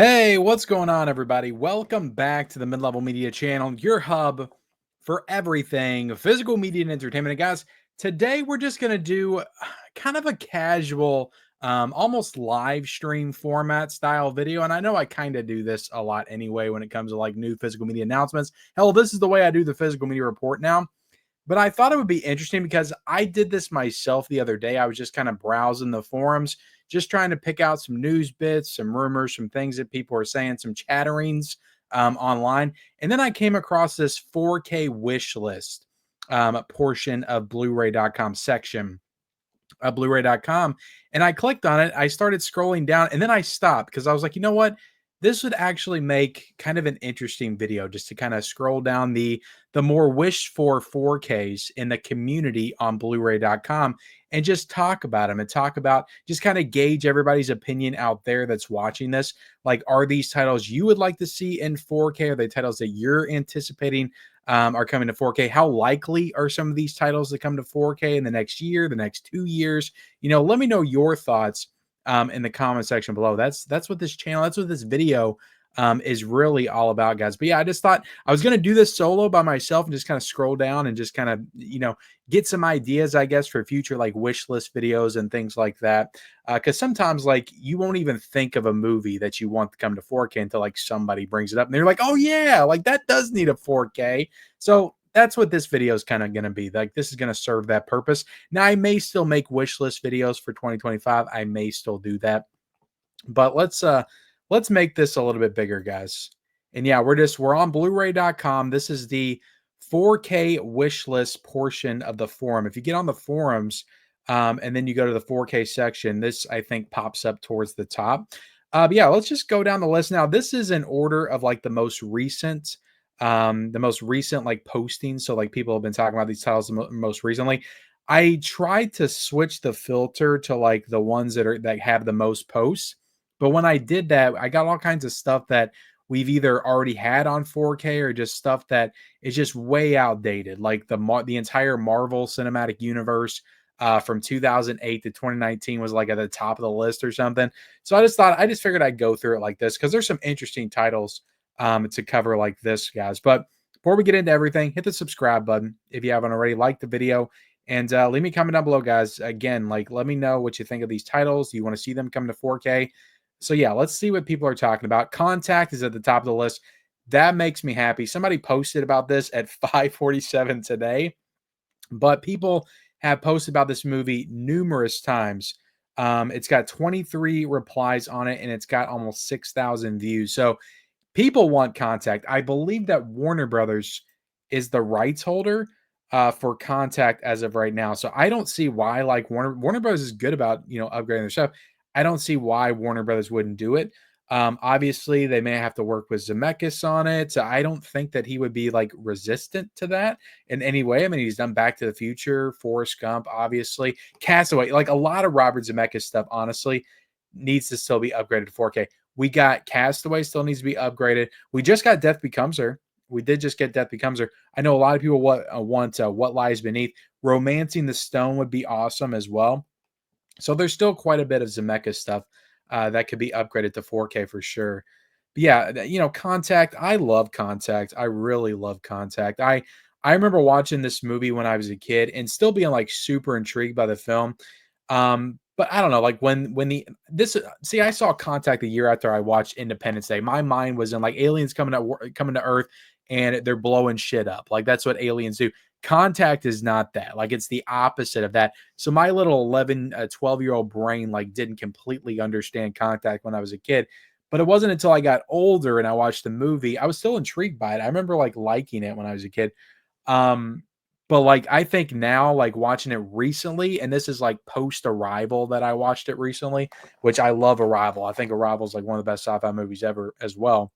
Hey, what's going on, everybody? Welcome back to the Mid-Level Media channel, your hub for everything physical media and entertainment. And guys, today we're just going to do kind of a casual, almost live stream format style video. And I know I kind of do this a lot anyway when it comes to like new physical media announcements. Hell, this is the way I do the physical media report now. But I thought it would be interesting because I did this myself the other day. I was just kind of browsing the forums, just trying to pick out some news bits, some rumors, some things that people are saying, some chatterings online. And then I came across this 4K wish list portion of Blu-ray.com section of Blu-ray.com. And I clicked on it. I started scrolling down and then I stopped because I was like, you know what? This would actually make kind of an interesting video just to kind of scroll down the more wished for 4Ks in the community on Blu-ray.com and just talk about them and talk about just kind of gauge everybody's opinion out there that's watching this. Like, are these titles you would like to see in 4K? Are they titles that you're anticipating are coming to 4K? How likely are some of these titles to come to 4K in the next year, the next 2 years? Let me know your thoughts in the comment section below. That's what this channel, that's what this video is really all about, guys. But yeah, I just thought I was going to do this solo by myself and just kind of scroll down and just kind of, get some ideas, I guess, for future like wish list videos and things like that. Because sometimes like you won't even think of a movie that you want to come to 4K until like somebody brings it up and they're like, oh yeah, like that does need a 4K. So that's what this video is kind of going to be. Like, this is going to serve that purpose. Now, I may still make wish list videos for 2025. I may still do that. But let's make this a little bit bigger, guys. And yeah, we're on Blu-ray.com. This is the 4K wish list portion of the forum. If you get on the forums, and then you go to the 4K section, this I think pops up towards the top. But yeah, let's just go down the list now. This is in order of like the most recent like postings. So like people have been talking about these titles most recently. I tried to switch the filter to like the ones that have the most posts, but when I did that, I got all kinds of stuff that we've either already had on 4K or just stuff that is just way outdated, like the entire Marvel Cinematic Universe from 2008 to 2019 was like at the top of the list or something. So I just figured I'd go through it like this because there's some interesting titles to cover like this, guys. But before we get into everything, hit the subscribe button if you haven't already. Like the video and leave me a comment down below, guys. Again, like let me know what you think of these titles. Do you want to see them come to 4K? So yeah, let's see what people are talking about. Contact is at the top of the list. That makes me happy. Somebody posted about this at 5:47 today, but people have posted about this movie numerous times. It's got 23 replies on it, and it's got almost 6,000 views. So people want Contact. I believe that Warner Brothers is the rights holder for Contact as of right now. So I don't see why like Warner Brothers is good about upgrading their stuff. I don't see why Warner Brothers wouldn't do it. Obviously, they may have to work with Zemeckis on it. So I don't think that he would be like resistant to that in any way. I mean, he's done Back to the Future, Forrest Gump, obviously, Castaway, like a lot of Robert Zemeckis stuff. Honestly, needs to still be upgraded to 4K. We got Castaway still needs to be upgraded. We just got Death Becomes Her. We did just get Death Becomes Her. I know a lot of people want What Lies Beneath. Romancing the Stone would be awesome as well. So there's still quite a bit of Zemeckis stuff that could be upgraded to 4K for sure. But yeah, Contact. I love Contact. I really love Contact. I remember watching this movie when I was a kid and still being like super intrigued by the film. But I don't know, like I saw Contact the year after I watched Independence Day. My mind was in like aliens coming to Earth and they're blowing shit up. Like that's what aliens do. Contact is not that. Like it's the opposite of that. So my little 11, 12-year-old brain like didn't completely understand Contact when I was a kid. But it wasn't until I got older and I watched the movie, I was still intrigued by it. I remember like liking it when I was a kid. Um, but like I think now, like watching it recently, and this is like post Arrival that I watched it recently, which I love Arrival. I think Arrival is like one of the best sci-fi movies ever as well.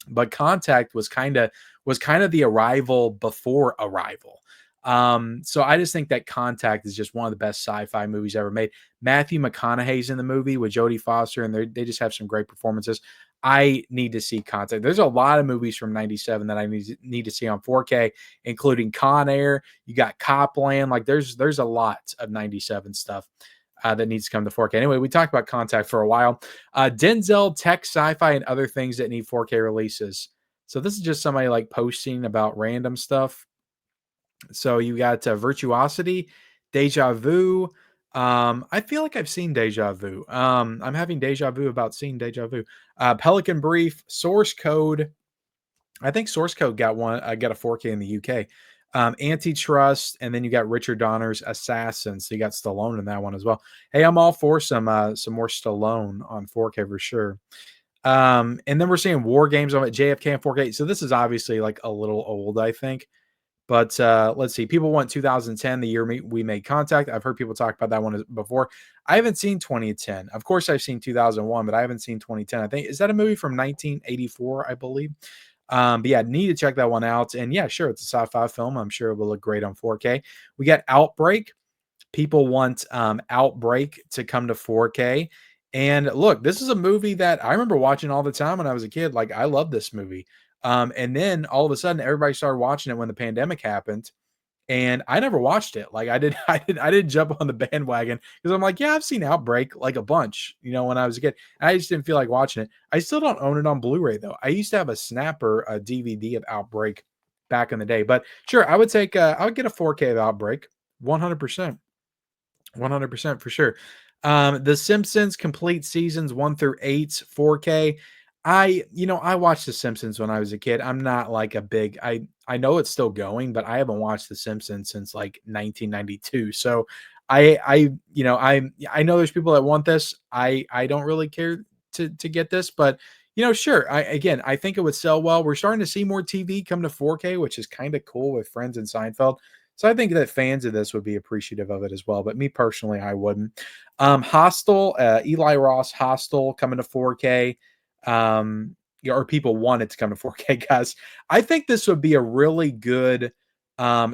But Contact was kind of the Arrival before Arrival. So I just think that Contact is just one of the best sci-fi movies ever made. Matthew McConaughey's in the movie with Jodie Foster, and they just have some great performances. I need to see Contact. There's a lot of movies from '97 that I need to see on 4K, including Con Air. You got Copland. Like there's a lot of '97 stuff that needs to come to 4K. Anyway, we talked about Contact for a while. Denzel, tech, sci-fi, and other things that need 4K releases. So this is just somebody like posting about random stuff. So you got Virtuosity, Deja Vu. I feel like I've seen Deja Vu. I'm having deja vu about seeing Deja Vu. Pelican Brief, Source Code. I think Source Code got a 4K in the UK. Antitrust, and then you got Richard Donner's Assassin. So you got Stallone in that one as well. Hey, I'm all for some more Stallone on 4K for sure. And then we're seeing War Games on it, JFK and 4K. So this is obviously like a little old, I think. But let's see. People want 2010, the year we made contact. I've heard people talk about that one before. I haven't seen 2010. Of course, I've seen 2001, but I haven't seen 2010. I think, is that a movie from 1984, I believe? But yeah, need to check that one out. And yeah, sure, it's a sci-fi film. I'm sure it will look great on 4K. We got Outbreak. People want Outbreak to come to 4K. And look, this is a movie that I remember watching all the time when I was a kid. Like, I love this movie. And then all of a sudden, everybody started watching it when the pandemic happened, and I never watched it. Like, I didn't jump on the bandwagon because I'm like, yeah, I've seen Outbreak like a bunch, when I was a kid. I just didn't feel like watching it. I still don't own it on Blu-ray though. I used to have a Snapper, a DVD of Outbreak back in the day. But sure, I would get a 4K of Outbreak, 100%. 100% for sure. The Simpsons complete seasons 1 through 8, 4K. I watched The Simpsons when I was a kid. I'm not like a big I know it's still going, but I haven't watched The Simpsons since like 1992. So I know there's people that want this. I don't really care to get this, but sure. I think it would sell well. We're starting to see more TV come to 4K, which is kind of cool with Friends and Seinfeld. So I think that fans of this would be appreciative of it as well. But me personally, I wouldn't. Hostel, Eli Ross Hostel coming to 4K. Or people want it to come to 4K, guys. I think this would be a really good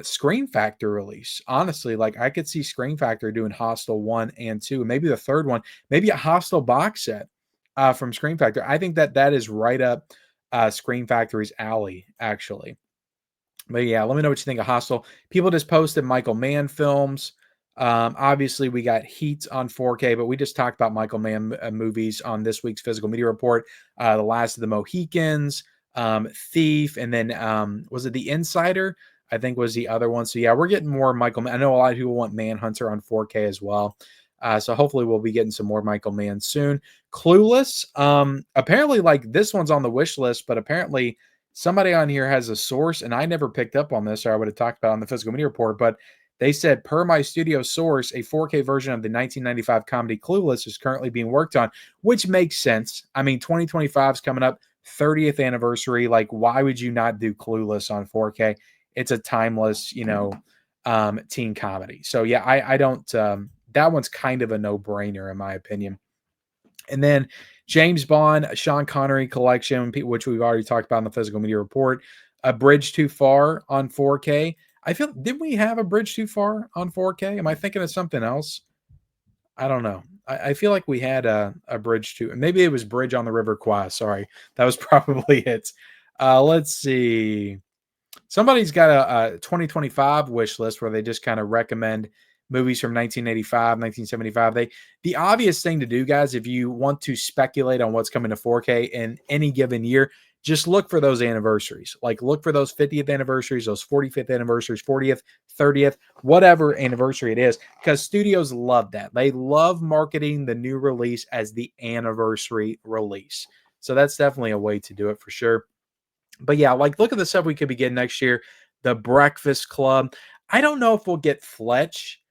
Screen Factor release. Honestly, like I could see Screen Factor doing Hostel 1 and 2, and maybe the third one, maybe a Hostel box set from Screen Factor. I think that is right up Screen Factory's alley, actually. But yeah, let me know what you think of Hostel. People just posted Michael Mann films. Obviously, we got Heat on 4K, but we just talked about Michael Mann movies on this week's Physical Media Report. The Last of the Mohicans, Thief, and then was it The Insider? I think was the other one. So yeah, we're getting more Michael Mann. I know a lot of people want Manhunter on 4K as well. So hopefully we'll be getting some more Michael Mann soon. Clueless. Apparently, like this one's on the wish list, but apparently somebody on here has a source, and I never picked up on this, or I would have talked about it on the Physical Media Report, but they said, per my studio source, a 4K version of the 1995 comedy Clueless is currently being worked on, which makes sense. I mean, 2025 is coming up, 30th anniversary. Like, why would you not do Clueless on 4K? It's a timeless, teen comedy. So yeah, I don't. That one's kind of a no-brainer in my opinion. And then James Bond, Sean Connery collection, which we've already talked about in the Physical Media Report. A Bridge Too Far on 4K. Didn't we have A Bridge Too Far on 4K? Am I thinking of something else? I don't know. I feel like we had a Bridge Too. Maybe it was Bridge on the River Kwai. Sorry. That was probably it. Let's see. Somebody's got a 2025 wish list where they just kind of recommend movies from 1985, 1975. The obvious thing to do, guys, if you want to speculate on what's coming to 4K in any given year, just look for those anniversaries. Like look for those 50th anniversaries, those 45th anniversaries, 40th, 30th, whatever anniversary it is, because studios love that. They love marketing the new release as the anniversary release. So that's definitely a way to do it for sure. But yeah, like look at the stuff we could be getting next year. The Breakfast Club. I don't know if we'll get Fletch,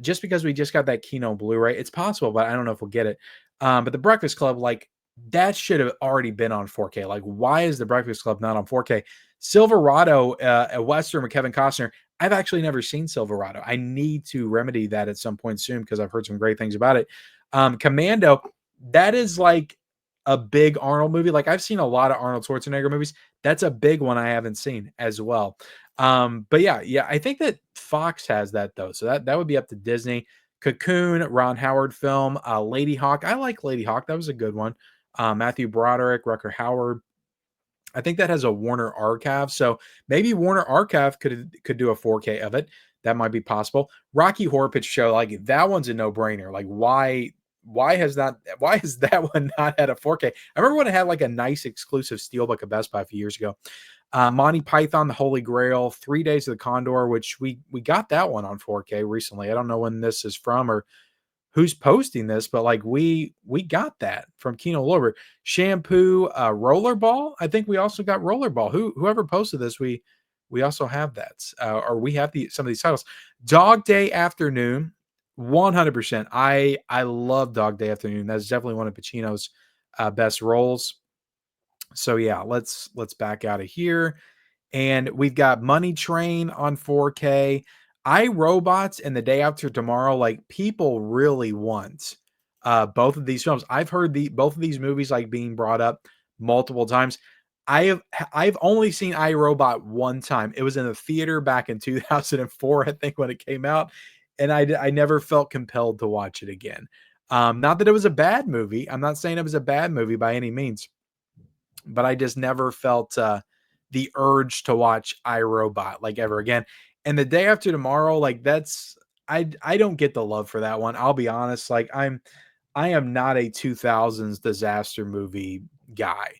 just because we just got that Kino Blu-ray. It's possible, but I don't know if we'll get it. But the Breakfast Club, like that should have already been on 4K. Like, why is the Breakfast Club not on 4K? Silverado, a Western with Kevin Costner. I've actually never seen Silverado. I need to remedy that at some point soon because I've heard some great things about it. Commando, that is like a big Arnold movie. Like I've seen a lot of Arnold Schwarzenegger movies. That's a big one I haven't seen as well. But yeah, I think that Fox has that though. So that would be up to Disney. Cocoon, Ron Howard film, Lady Hawk. I like Lady Hawk. That was a good one. Matthew Broderick, Rucker Howard. I think that has a Warner Archive, so maybe Warner Archive could do a 4K of it. That might be possible. Rocky Horror Picture Show, like that one's a no brainer. Like why has that one not had a 4K? I remember when it had like a nice exclusive steelbook at Best Buy a few years ago. Monty Python, The Holy Grail, 3 Days of the Condor, which we got that one on 4K recently. I don't know when this is from or who's posting this, but like we got that from Kino Lorber. Shampoo, Rollerball. I think we also got Rollerball. Whoever posted this, we also have that, or we have some of these titles. Dog Day Afternoon, 100%. I love Dog Day Afternoon. That's definitely one of Pacino's best roles. So yeah, let's back out of here. And we've got Money Train on 4K. I Robots and The Day After Tomorrow, like people really want both of these films. I've heard both of these movies like being brought up multiple times. I've only seen iRobot one time. It was in the theater back in 2004, I think, when it came out, and I never felt compelled to watch it again. Not that it was a bad movie. I'm not saying it was a bad movie by any means, but I just never felt the urge to watch iRobot like ever again. And The Day After Tomorrow, like that's I don't get the love for that one. I'll be honest. Like I am not a 2000s disaster movie guy.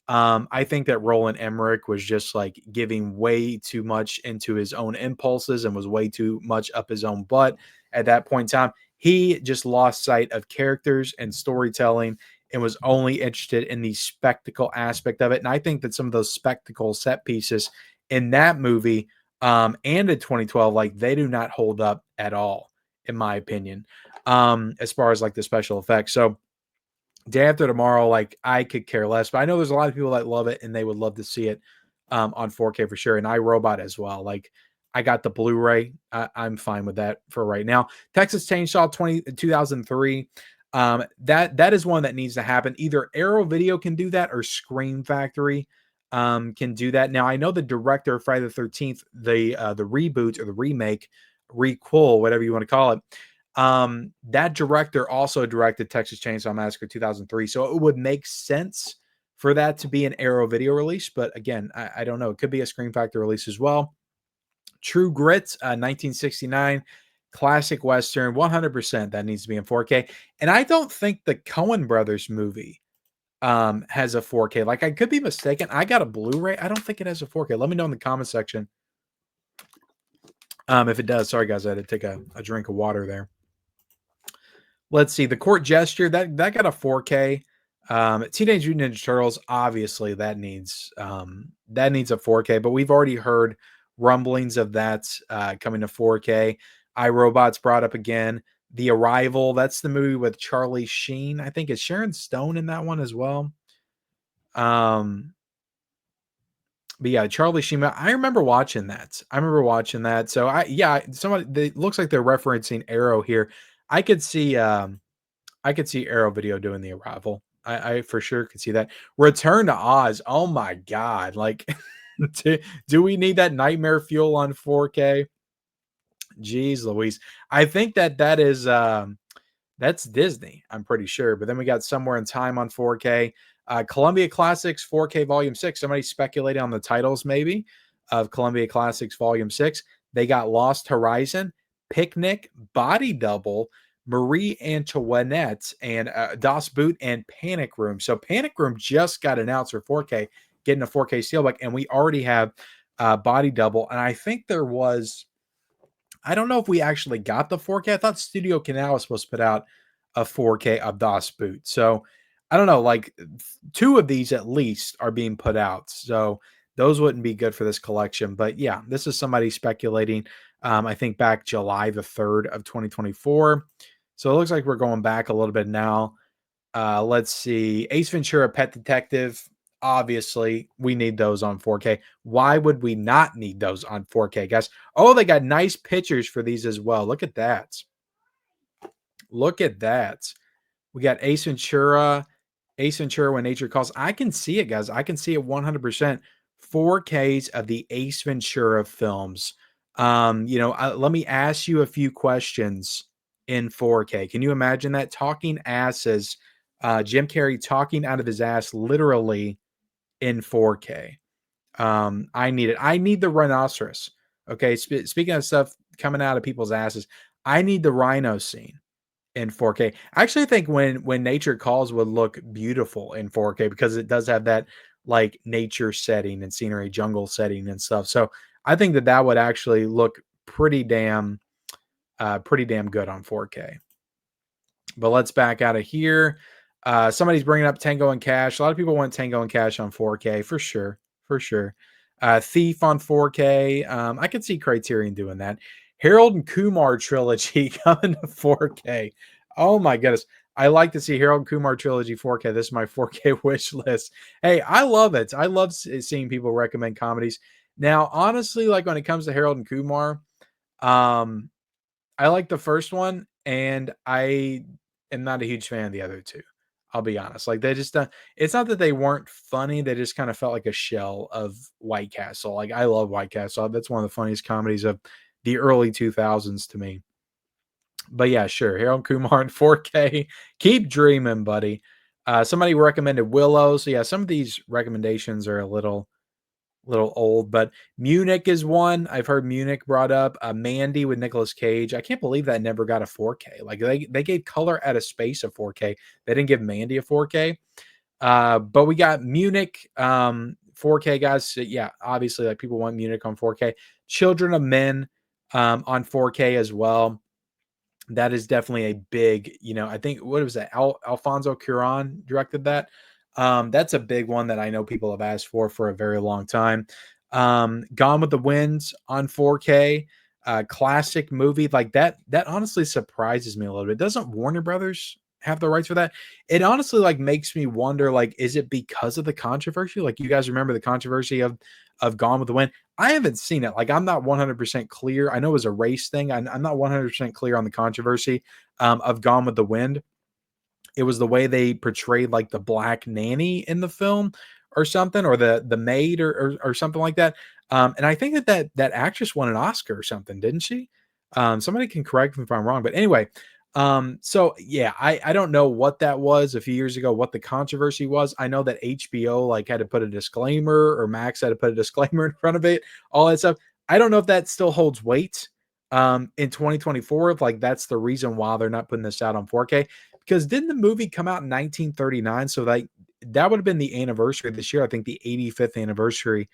I think that Roland Emmerich was just like giving way too much into his own impulses and was way too much up his own butt at that point in time. He just lost sight of characters and storytelling and was only interested in the spectacle aspect of it. And I think that some of those spectacle set pieces in that movie and in 2012, like they do not hold up at all, in my opinion, as far as like the special effects. So Day After Tomorrow, like I could care less, but I know there's a lot of people that love it and they would love to see it on 4K for sure. And iRobot as well. Like I got the Blu-ray. I'm fine with that for right now. Texas Chainsaw 2003. That is one that needs to happen. Either Arrow Video can do that or Scream Factory can do that. Now I know the director of Friday the 13th, the reboot or the remake, requel, whatever you want to call it. That director also directed Texas Chainsaw Massacre 2003, so it would make sense for that to be an Arrow Video release. But again, I don't know. It could be a Scream Factor release as well. True Grit, 1969, classic Western, 100% that needs to be in 4K. And I don't think the Coen Brothers movie has a 4K. Like I could be mistaken. I got a Blu-ray. I don't think it has a 4K. Let me know in the comment section if it does. Sorry guys, I had to take a drink of water there. Let's see. The Court Gesture, that got a 4K. Teenage Mutant Ninja Turtles, obviously that needs a 4K, but we've already heard rumblings of that coming to 4K. iRobot's brought up again. The Arrival, that's the movie with Charlie Sheen. I think is Sharon Stone in that one as well. But yeah, Charlie Sheen. I remember watching that. So it looks like they're referencing Arrow here. I could see Arrow Video doing The Arrival. I for sure could see that. Return to Oz. Oh my god! Like, do we need that nightmare fuel on 4K? Jeez Louise. I think that is that's Disney, I'm pretty sure. But then we got Somewhere in Time on 4K. Columbia Classics 4K Volume 6. Somebody speculating on the titles, maybe, of Columbia Classics Volume 6. They got Lost Horizon, Picnic, Body Double, Marie Antoinette, and Das Boot, and Panic Room. So Panic Room just got announced for 4K, getting a 4K steelbook, and we already have Body Double. And I think there was... I don't know if we actually got the 4K. I thought Studio Canal was supposed to put out a 4K of Das Boot. So I don't know, like 2 of these at least are being put out. So those wouldn't be good for this collection. But yeah, this is somebody speculating. I think back July the 3rd of 2024. So it looks like we're going back a little bit now. Let's see. Ace Ventura, Pet Detective. Obviously, we need those on 4K. Why would we not need those on 4K, guys? Oh, they got nice pictures for these as well. Look at that. Look at that. We got Ace Ventura When Nature Calls. I can see it, guys. I can see it 100%. 4Ks of the Ace Ventura films. Let me ask you a few questions in 4K. Can you imagine that? Talking asses. Jim Carrey talking out of his ass literally in 4K. I need it. I need the rhinoceros. Okay, speaking of stuff coming out of people's asses, I need the rhino scene in 4K. I actually think when nature calls would look beautiful in 4K because it does have that like nature setting and scenery, jungle setting and stuff. So I think that that would actually look pretty damn good on 4K. But let's back out of here. Somebody's bringing up Tango and Cash. A lot of people want Tango and Cash on 4K for sure, for sure. Thief on 4K. I could see Criterion doing that. Harold and Kumar trilogy coming to 4K. Oh my goodness. I like to see Harold and Kumar trilogy 4K. This is my 4K wish list. Hey, I love it. I love seeing people recommend comedies. Now, honestly, like when it comes to Harold and Kumar, um, I like the first one, and I am not a huge fan of the other 2. I'll be honest. Like, they just, it's not that they weren't funny, they just kinda felt like a shell of White Castle. Like, I love White Castle. That's one of the funniest comedies of the early 2000s to me. But yeah, sure, Harold Kumar in 4K. Keep dreaming, buddy. Somebody recommended Willow. So yeah, some of these recommendations are a little old, but Munich is one. I've heard Munich brought up. Mandy with Nicolas Cage. I can't believe that never got a 4K. Like they gave Color at a Space a 4K. They didn't give Mandy a 4K. But we got Munich 4K guys. So yeah, obviously like people want Munich on 4K. Children of Men on 4K as well. That is definitely a big, I think what was that? Alfonso Cuarón directed that. That's a big one that I know people have asked for a very long time. Gone with the Wind on 4K, classic movie like that. That honestly surprises me a little bit. Doesn't Warner Brothers have the rights for that? It honestly like makes me wonder, like, is it because of the controversy? Like, you guys remember the controversy of Gone with the Wind? I haven't seen it. Like, I'm not 100% clear. I know it was a race thing. I'm not 100% clear on the controversy of Gone with the Wind. It was the way they portrayed like the black nanny in the film or something, or the maid or something like that. And I think that actress won an Oscar or something, didn't she? Somebody can correct me if I'm wrong, but anyway, so yeah, I don't know what that was a few years ago, what the controversy was. I know that HBO like had to put a disclaimer, or Max had to put a disclaimer in front of it, all that stuff. I don't know if that still holds weight in 2024, if like that's the reason why they're not putting this out on 4K. Because didn't the movie come out in 1939? So like that would have been the anniversary this year. I think the 85th anniversary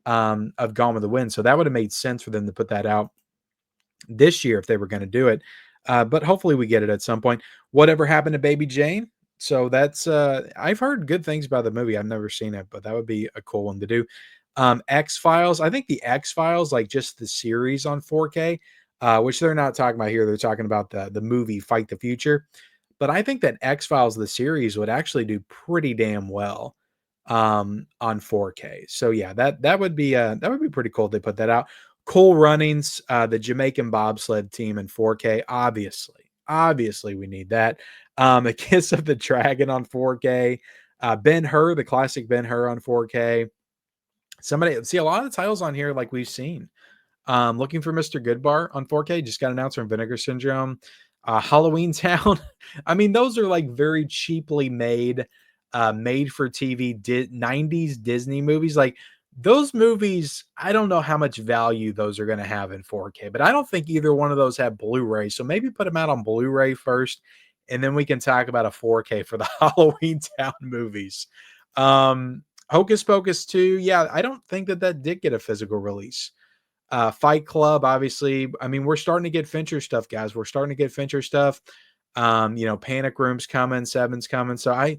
of Gone with the Wind. So that would have made sense for them to put that out this year if they were going to do it. But hopefully we get it at some point. Whatever happened to Baby Jane? So that's I've heard good things about the movie. I've never seen it, but that would be a cool one to do. X Files. I think the X Files, like just the series on 4K, which they're not talking about here. They're talking about the movie Fight the Future. But I think that X Files, the series, would actually do pretty damn well on 4K. So yeah, that would be pretty cool if they put that out. Cool Runnings, the Jamaican bobsled team in 4K. Obviously, we need that. A Kiss of the Dragon on 4K. Ben Hur, the classic Ben Hur on 4K. Somebody see a lot of the titles on here like we've seen. Looking for Mr. Goodbar on 4K. Just got announced from Vinegar Syndrome. Halloween Town. I mean, those are like very cheaply made for TV 90s Disney movies. Like those movies, I don't know how much value those are going to have in 4K, but I don't think either one of those have Blu-ray. So maybe put them out on Blu-ray first, and then we can talk about a 4K for the Halloween Town movies. Hocus Pocus 2. Yeah, I don't think that did get a physical release. Fight Club, obviously. I mean, we're starting to get Fincher stuff, guys. We're starting to get Fincher stuff. Panic Room's coming, Seven's coming. So I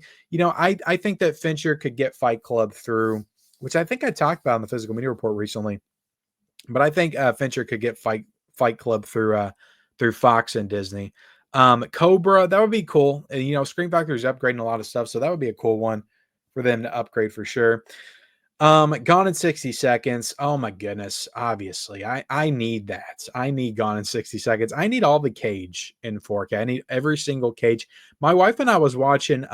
think that Fincher could get Fight Club through, which I think I talked about in the Physical Media Report recently. But I think Fincher could get Fight Club through Fox and Disney. Cobra, that would be cool. And, Screen Factory is upgrading a lot of stuff, so that would be a cool one for them to upgrade for sure. Gone in 60 Seconds. Oh my goodness. Obviously, I need that. I need Gone in 60 Seconds. I need all the Cage in 4K. I need every single Cage. My wife and I was watching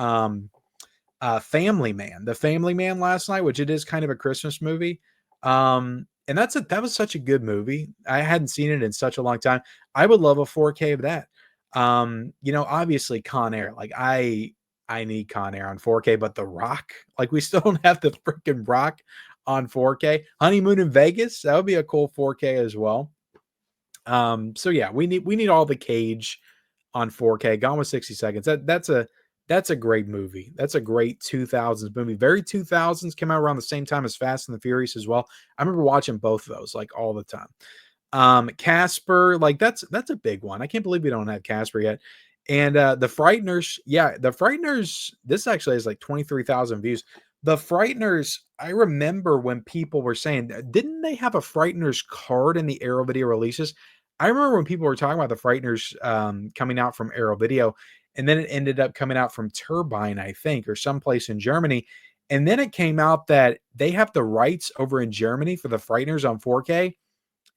Family Man, the Family Man last night, which it is kind of a Christmas movie. And that was such a good movie. I hadn't seen it in such a long time. I would love a 4K of that. Obviously Con Air. Like I I need Con Air on 4K, but The Rock, like we still don't have the freaking Rock on 4K. Honeymoon in Vegas, that would be a cool 4K as well. So yeah, we need all the Cage on 4K. Gone with 60 Seconds. That's a great movie. That's a great 2000s movie. Very 2000s, came out around the same time as Fast and the Furious as well. I remember watching both of those like all the time. Casper, like that's a big one. I can't believe we don't have Casper yet. And The Frighteners, yeah, The Frighteners, this actually has like 23,000 views. The Frighteners, I remember when people were saying, didn't they have a Frighteners card in the Arrow Video releases? I remember when people were talking about the Frighteners coming out from Arrow Video, and then it ended up coming out from Turbine, I think, or someplace in Germany. And then it came out that they have the rights over in Germany for the Frighteners on 4K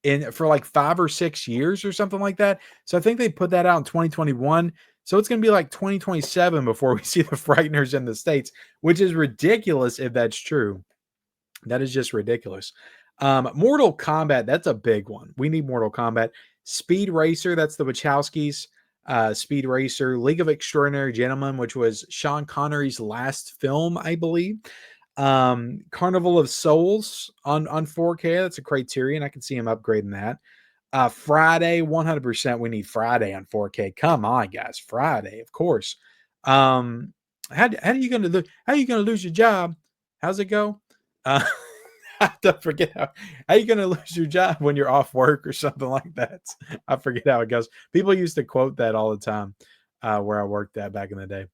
in for like 5 or 6 years or something like that. So I think they put that out in 2021. So it's going to be like 2027 before we see the Frighteners in the States, which is ridiculous if that's true. That is just ridiculous. Mortal Kombat, that's a big one. We need Mortal Kombat. Speed Racer, that's the Wachowskis. Speed Racer, League of Extraordinary Gentlemen, which was Sean Connery's last film, I believe. Carnival of Souls on 4K. That's a Criterion. I can see him upgrading that. Friday, 100%. We need Friday on 4K. Come on, guys. Friday, of course. How are you gonna lose your job? How's it go? Uh, I don't forget how are you gonna lose your job when you're off work or something like that. I forget how it goes. People used to quote that all the time where I worked at back in the day.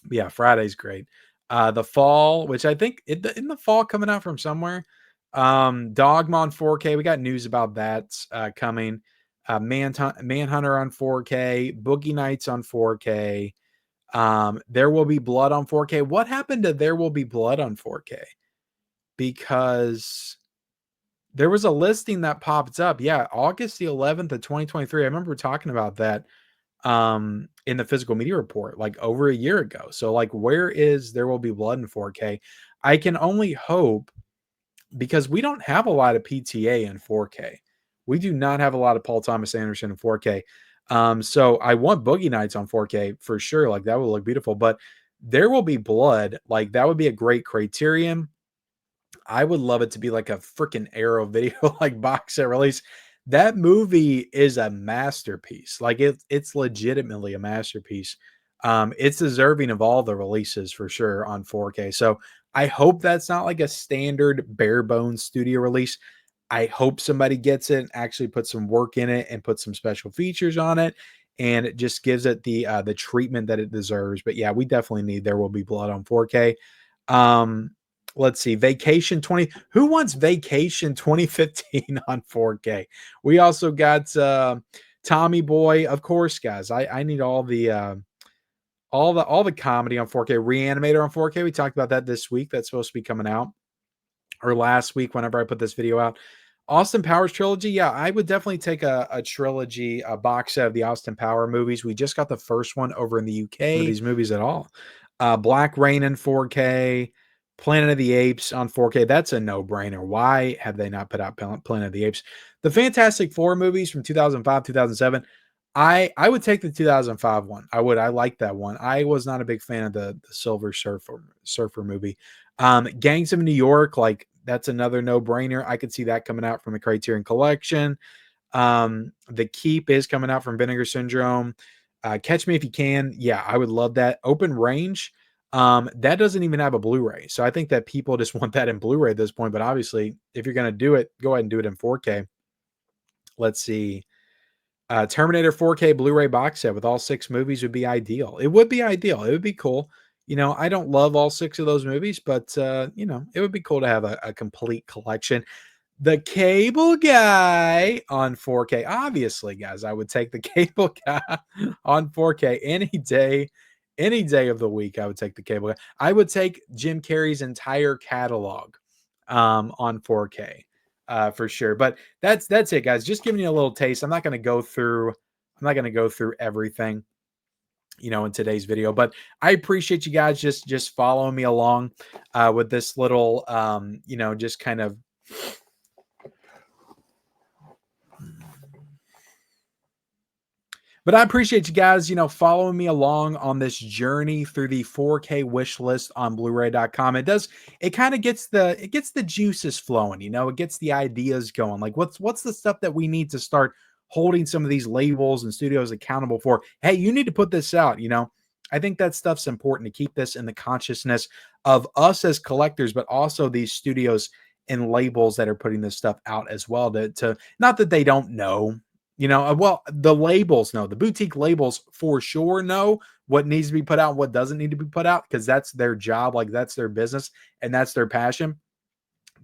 But yeah, Friday's great. The Fall, which I think in the fall coming out from somewhere. Dogma on 4K. We got news about that coming. Manhunter on 4K. Boogie Nights on 4K. There Will Be Blood on 4K. What happened to There Will Be Blood on 4K? Because there was a listing that popped up. Yeah, August the 11th of 2023. I remember talking about that in the physical media report like over a year ago. So like where is There Will Be Blood in 4K? I can only hope because we don't have a lot of PTA in 4K. We do not have a lot of Paul Thomas Anderson in 4K. So I want Boogie Nights on 4K for sure. Like that would look beautiful, but There Will Be Blood, like that would be a great criterion. I would love it to be like a freaking Arrow Video like box set release. That movie is a masterpiece. Like it's legitimately a masterpiece. It's deserving of all the releases for sure on 4K. So I hope that's not like a standard bare bones studio release. I hope somebody gets it, actually put some work in it, and put some special features on it, and it just gives it the treatment that it deserves. But yeah, we definitely need There Will Be Blood on 4K. Um, let's see, Vacation 20. Who wants Vacation 2015 on 4K? We also got Tommy Boy, of course, guys. I need all the comedy on 4K. Reanimator on 4K. We talked about that this week. That's supposed to be coming out, or last week whenever I put this video out. Austin Powers trilogy. Yeah, I would definitely take a trilogy, a box set of the Austin Power movies. We just got the first one over in the UK. These movies at all. Black Rain in 4K, Planet of the Apes on 4K. That's a no-brainer. Why have they not put out Planet of the Apes? The Fantastic Four movies from 2005, 2007. I would take the 2005 one. I would. I like that one. I was not a big fan of the Silver Surfer movie. Gangs of New York, like that's another no-brainer. I could see that coming out from the Criterion Collection. The Keep is coming out from Vinegar Syndrome. Catch Me If You Can. Yeah, I would love that. Open Range. That doesn't even have a Blu-ray. So I think that people just want that in Blu-ray at this point. But obviously, if you're going to do it, go ahead and do it in 4K. Let's see. Terminator 4K Blu-ray box set with all 6 movies would be ideal. It would be ideal. It would be cool. You know, I don't love all 6 of those movies, but you know, it would be cool to have a complete collection. The Cable Guy on 4K. Obviously, guys, I would take the Cable Guy on 4K any day of the week. I would take the Cable Guy. I would take Jim Carrey's entire catalog on 4K for sure. But that's it, guys. Just giving you a little taste. I'm not going to go through everything, you know, in today's video, but I appreciate you guys just following me along with this little you know, just kind of But I appreciate you guys, following me along on this journey through the 4K wish list on Blu-ray.com. It kind of gets the juices flowing, it gets the ideas going. Like what's the stuff that we need to start holding some of these labels and studios accountable for? Hey, you need to put this out. I think that stuff's important to keep this in the consciousness of us as collectors, but also these studios and labels that are putting this stuff out as well to not that they don't know. Well, the labels know, the boutique labels for sure know what needs to be put out, what doesn't need to be put out, because that's their job, like that's their business and that's their passion.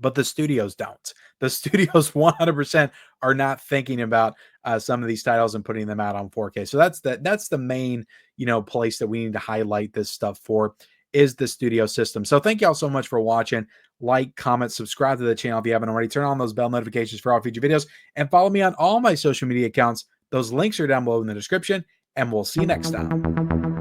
But the studios don't. The studios 100% are not thinking about some of these titles and putting them out on 4K. So that's the main place that we need to highlight this stuff for, is the studio system. So thank y'all so much for watching. Like, comment, subscribe to the channel if you haven't already. Turn on those bell notifications for all future videos, and follow me on all my social media accounts. Those links are down below in the description, and we'll see you next time.